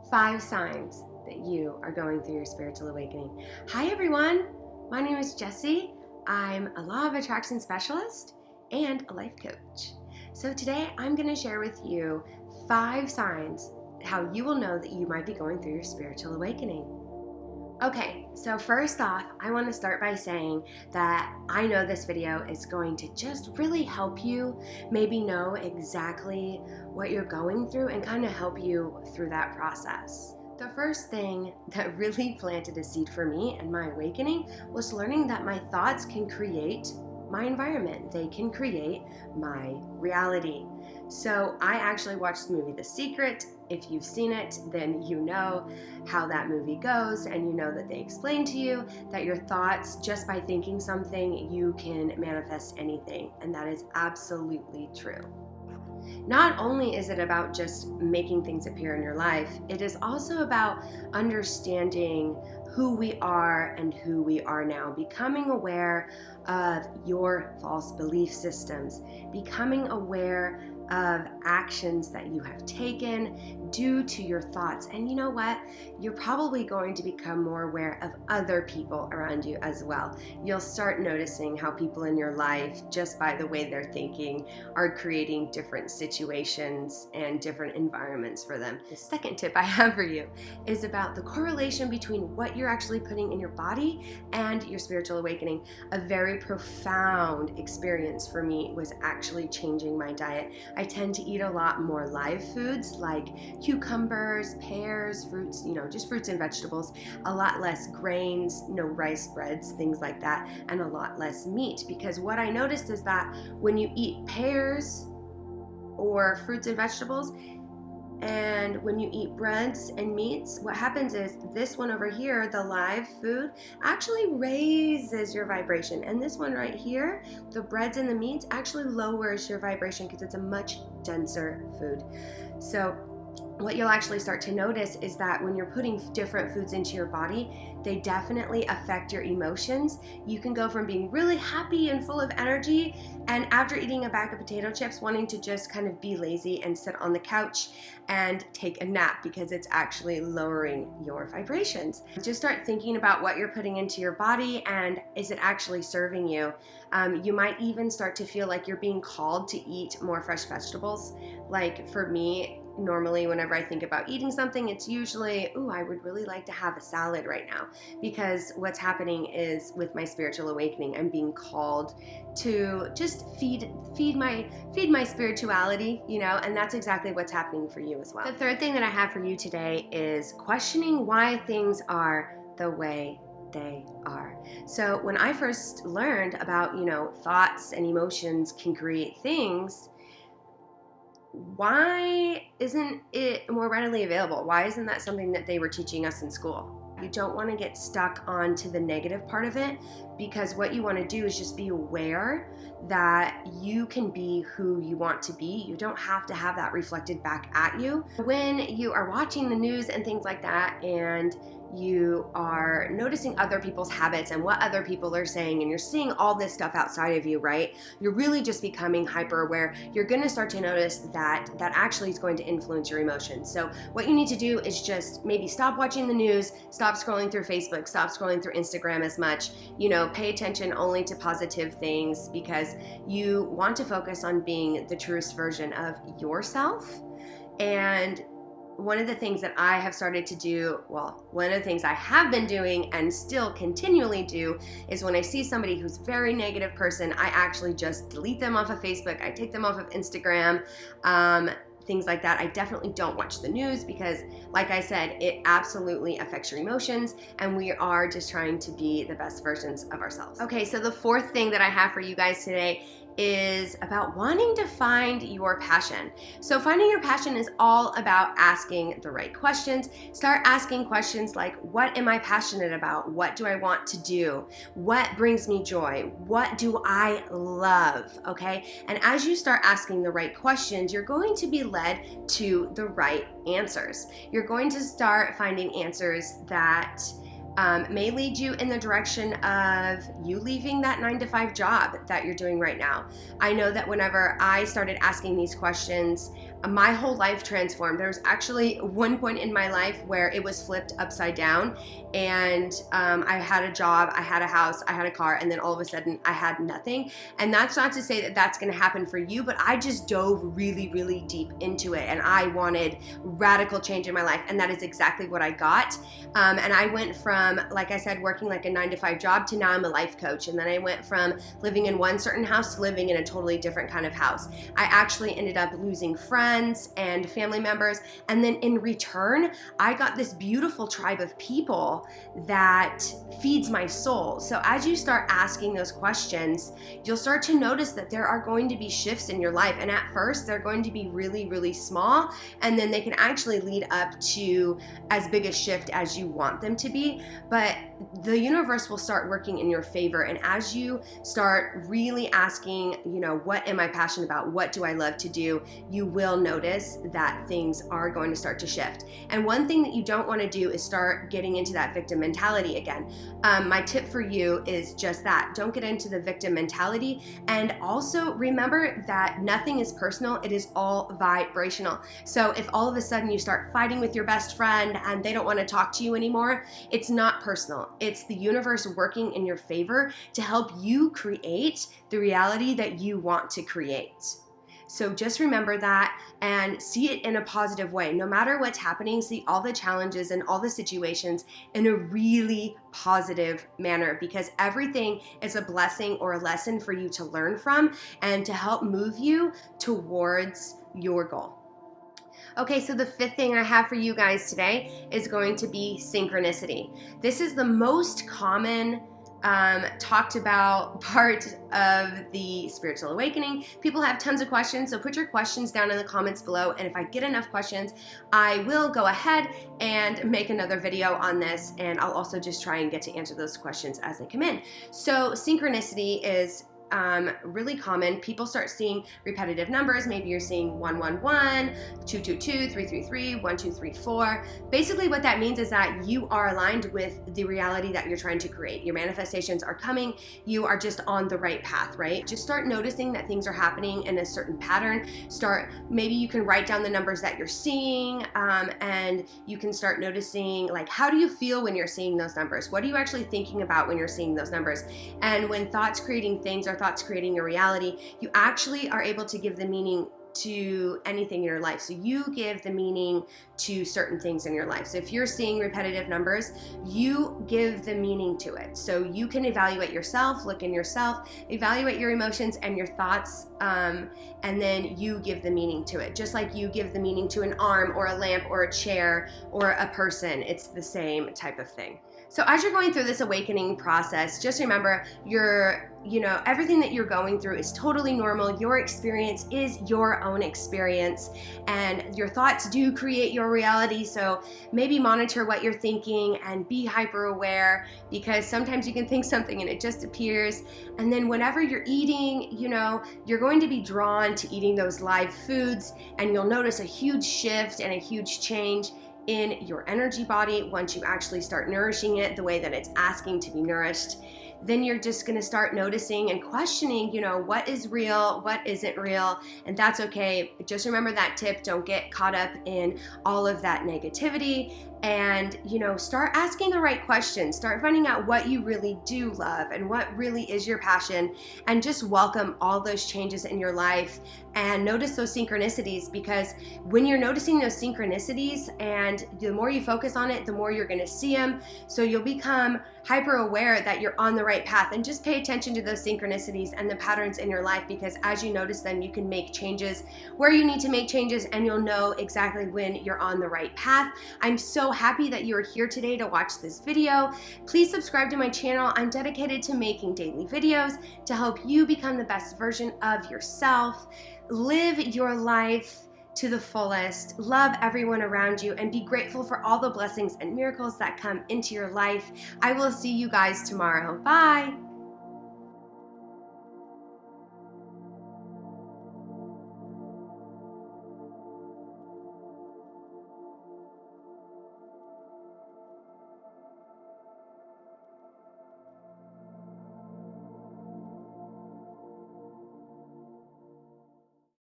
5 signs that you are going through your spiritual awakening. Hi everyone, my name is Jessie. I'm a law of attraction specialist and a life coach. So today I'm going to share with you 5 signs how you will know that you might be going through your spiritual awakening. Okay, so first off, I want to start by saying that I know this video is going to just really help you maybe know exactly what you're going through and kind of help you through that process. The first thing that really planted a seed for me and my awakening was learning that my thoughts can create my environment. They can create my reality. So I actually watched the movie The Secret. If you've seen it, then you know how that movie goes, and you know that they explain to you that your thoughts, just by thinking something, you can manifest anything, and that is absolutely true. Not only is it about just making things appear in your life, it is also about understanding who we are and who we are now, becoming aware of your false belief systems, becoming aware of actions that you have taken due to your thoughts. And you know what? You're probably going to become more aware of other people around you as well. You'll start noticing how people in your life, just by the way they're thinking, are creating different situations and different environments for them. The second tip I have for you is about the correlation between what you're actually putting in your body and your spiritual awakening. A very profound experience for me was actually changing my diet. I tend to eat a lot more live foods like cucumbers, pears, fruits, just fruits and vegetables, a lot less grains, no rice breads, things like that, and a lot less meat. Because what I noticed is that when you eat pears or fruits and vegetables, and when you eat breads and meats, what happens is this one over here, the live food, actually raises your vibration. And this one right here, the breads and the meats, actually lowers your vibration because it's a much denser food. So what you'll actually start to notice is that when you're putting different foods into your body, they definitely affect your emotions. You can go from being really happy and full of energy, and after eating a bag of potato chips, wanting to just kind of be lazy and sit on the couch and take a nap because it's actually lowering your vibrations. Just start thinking about what you're putting into your body and is it actually serving you. You might even start to feel like you're being called to eat more fresh vegetables. Like for me, normally whenever I think about eating something, it's usually, I would really like to have a salad right now, because what's happening is with my spiritual awakening, I'm being called to just feed my spirituality, and that's exactly what's happening for you as well. The third thing that I have for you today is questioning why things are the way they are. So when I first learned about, thoughts and emotions can create things, why isn't it more readily available? Why isn't that something that they were teaching us in school? You don't want to get stuck onto the negative part of it, because what you want to do is just be aware that you can be who you want to be. You don't have to have that reflected back at you. When you are watching the news and things like that, and you are noticing other people's habits and what other people are saying, and you're seeing all this stuff outside of you, right? You're really just becoming hyper aware. You're going to start to notice that actually is going to influence your emotions. So what you need to do is just maybe stop watching the news, stop scrolling through Facebook, stop scrolling through Instagram as much, pay attention only to positive things, because you want to focus on being the truest version of yourself. And one of the things that I have started to do, one of the things I have been doing and still continually do, is when I see somebody who's a very negative person, I actually just delete them off of Facebook. I take them off of Instagram, things like that. I definitely don't watch the news because, like I said, it absolutely affects your emotions, and we are just trying to be the best versions of ourselves. Okay, so the fourth thing that I have for you guys today is about wanting to find your passion. So finding your passion is all about asking the right questions. Start asking questions like, what am I passionate about? What do I want to do? What brings me joy? What do I love? Okay? And as you start asking the right questions, you're going to be led to the right answers. You're going to start finding answers that may lead you in the direction of you leaving that 9-to-5 job that you're doing right now. I know that whenever I started asking these questions, my whole life transformed. There was actually one point in my life where it was flipped upside down, and I had a job, I had a house, I had a car, and then all of a sudden I had nothing. And that's not to say that that's going to happen for you, but I just dove really, really deep into it, and I wanted radical change in my life, and that is exactly what I got. And I went from, like I said, working like a 9-to-5 job to now I'm a life coach. And then I went from living in one certain house to living in a totally different kind of house. I actually ended up losing friends and family members, and then in return, I got this beautiful tribe of people that feeds my soul. So as you start asking those questions, you'll start to notice that there are going to be shifts in your life. And at first, they're going to be really, really small, and then they can actually lead up to as big a shift as you want them to be. But the universe will start working in your favor. And as you start really asking, what am I passionate about? What do I love to do? You will notice that things are going to start to shift. And one thing that you don't want to do is start getting into that victim mentality again. My tip for you is just that. Don't get into the victim mentality. And also remember that nothing is personal. It is all vibrational. So if all of a sudden you start fighting with your best friend and they don't want to talk to you anymore, it's not personal. It's the universe working in your favor to help you create the reality that you want to create. So just remember that and see it in a positive way. No matter what's happening, see all the challenges and all the situations in a really positive manner, because everything is a blessing or a lesson for you to learn from and to help move you towards your goal. Okay, so the fifth thing I have for you guys today is going to be synchronicity. This is the most common talked about part of the spiritual awakening. People have tons of questions, so put your questions down in the comments below, and if I get enough questions, I will go ahead and make another video on this, and I'll also just try and get to answer those questions as they come in. So synchronicity is really common. People start seeing repetitive numbers. Maybe you're seeing 111, 222, 333, 1234. Basically what that means is that you are aligned with the reality that you're trying to create. Your manifestations are coming. You are just on the right path, right? Just start noticing that things are happening in a certain pattern. Maybe you can write down the numbers that you're seeing, and you can start noticing, like, how do you feel when you're seeing those numbers? What are you actually thinking about when you're seeing those numbers? And when thoughts creating things are thoughts creating your reality, you actually are able to give the meaning to anything in your life. So you give the meaning to certain things in your life. So if you're seeing repetitive numbers, you give the meaning to it. So you can evaluate yourself, look in yourself, evaluate your emotions and your thoughts, and then you give the meaning to it. Just like you give the meaning to an arm or a lamp or a chair or a person, it's the same type of thing. So as you're going through this awakening process, just remember everything that you're going through is totally normal. Your experience is your own experience, and your thoughts do create your reality. So maybe monitor what you're thinking and be hyper aware, because sometimes you can think something and it just appears. And then whenever you're eating, you're going to be drawn to eating those live foods, and you'll notice a huge shift and a huge change in your energy body once you actually start nourishing it the way that it's asking to be nourished. Then you're just going to start noticing and questioning, what is real, what isn't real, and that's okay. Just remember that tip. Don't get caught up in all of that negativity, and start asking the right questions. Start finding out what you really do love and what really is your passion, and just welcome all those changes in your life and notice those synchronicities, because when you're noticing those synchronicities and the more you focus on it, the more you're going to see them. So you'll become hyper aware that you're on the right path, and just pay attention to those synchronicities and the patterns in your life, because as you notice them, you can make changes where you need to make changes, and you'll know exactly when you're on the right path. I'm so happy that you are here today to watch this video. Please subscribe to my channel. I'm dedicated to making daily videos to help you become the best version of yourself. Live your life to the fullest, love everyone around you, and be grateful for all the blessings and miracles that come into your life. I will see you guys tomorrow. Bye.